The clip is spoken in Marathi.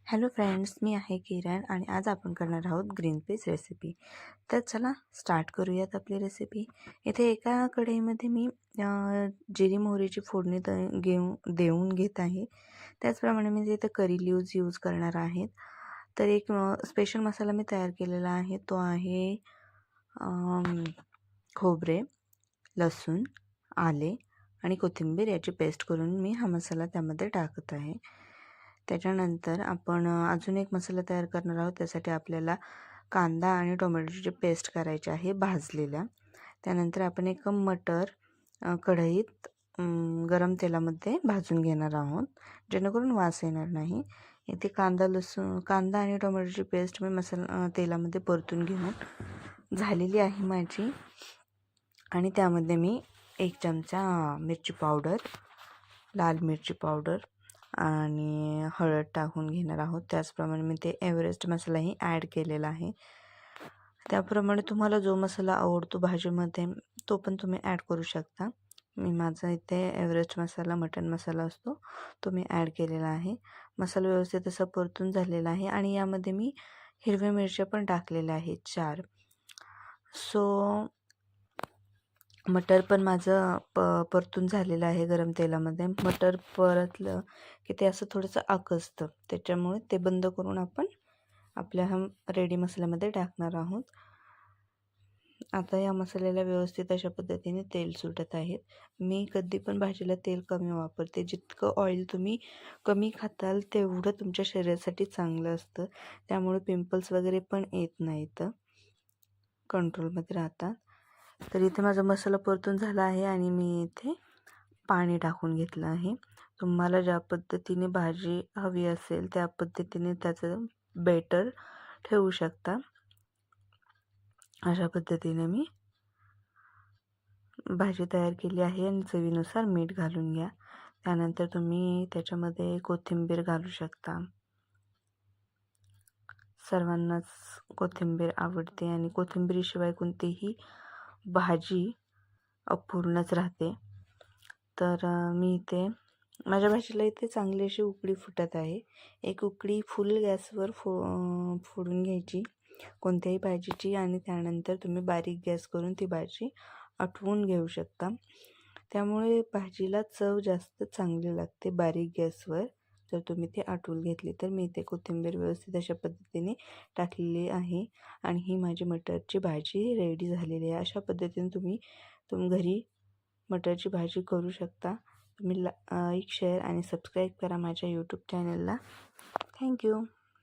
हॅलो फ्रेंड्स, मी आहे किरण आणि आज आपण करणार आहोत ग्रीन पीस रेसिपी. तर चला स्टार्ट करूयात आपली रेसिपी. इथे एका कढईमध्ये मी जिरी मोहरीची फोडणी देऊन घेत आहे. त्याचप्रमाणे मी इथे करी लीव्ज यूज करणार आहेत. तर एक स्पेशल मसाला मी तयार केलेला आहे. तो आहे खोबरे, लसूण, आले आणि कोथिंबीर याची पेस्ट करून मी हा मसाला त्यामध्ये टाकत आहे. त्याच्यानंतर आपण अजून एक मसाला तयार करणार आहोत. त्यासाठी आपल्याला कांदा आणि टोमॅटोची पेस्ट करायची आहे भाजलेल्या. त्यानंतर आपण एक मटर कढईत गरम तेलामध्ये भाजून घेणार आहोत, जेणेकरून वास येणार नाही. इथे कांदा आणि टोमॅटोची पेस्ट मी तेलामध्ये परतून घेऊन झालेली आहे माझी. आणि त्यामध्ये मी 1 चमचा मिरची पावडर, लाल मिरची पावडर आणि हळद टाकून घेणार आहोत. त्याचप्रमाणे मी ते एव्हरेस्ट मसालाही ॲड केलेला आहे. त्याप्रमाणे तुम्हाला जो मसाला आवडतो भाजीमध्ये तो पण तुम्ही ॲड करू शकता. माझा इथे एव्हरेस्ट मसाला, मटन मसाला असतो तो मी ॲड केलेला आहे. मसाला व्यवस्थित असा परतून झालेला आहे आणि यामध्ये मी हिरव्या मिरच्या पण टाकलेल्या आहेत 4. मटर पण माझं परतून झालेलं आहे गरम तेलामध्ये. मटर परतलं की ते असं थोडंसं आकसतं, त्याच्यामुळे ते बंद करून आपण आपल्या रेडी मसाल्यामध्ये टाकणार आहोत. आता या मसाल्याला व्यवस्थित अशा पद्धतीने तेल सुटत आहे. मी कधी पण भाजीला तेल कमी वापरते. जितकं ऑइल तुम्ही कमी खाताल तेवढं तुमच्या शरीरासाठी चांगलं असतं. त्यामुळे पिंपल्स वगैरे पण येत नाहीत, कंट्रोलमध्ये राहतात. तर इथे माझा मसाला परतून झाला आहे आणि मी इथे पाणी टाकून घेतलं आहे. तुम्हाला ज्या पद्धतीने भाजी हवी असेल त्या पद्धतीने त्याचं बेटर ठेवू शकता. अशा पद्धतीने मी भाजी तयार केली आहे आणि चवीनुसार मीठ घालून घ्या. त्यानंतर तुम्ही त्याच्यामध्ये कोथिंबीर घालू शकता. सर्वांनाच कोथिंबीर आवडते आणि कोथिंबीरीशिवाय कोणतीही भाजी अपूर्णच राहते. तर मी इथे माझ्या भाजीला इथे चांगली अशी उकळी फुटत आहे. एक उकळी फुल गॅसवर फोडून घ्यायची कोणत्याही भाजीची आणि त्यानंतर तुम्ही बारीक गॅस करून ती भाजी आटवून घेऊ शकता. त्यामुळे भाजीला चव जास्त चांगली लागते बारीक गॅसवर जर तुम्ही ती आटवून घेतली तर. मी इथे कोथिंबीर व्यवस्थित अशा पद्धतीने टाकलेली आहे आणि ही माझी मटरची भाजी रेडी झालेली आहे. अशा पद्धतीने तुम्ही घरी मटरची भाजी करू शकता. तुम्ही लाईक, शेअर आणि सबस्क्राईब करा माझ्या यूट्यूब चॅनलला. थँक्यू.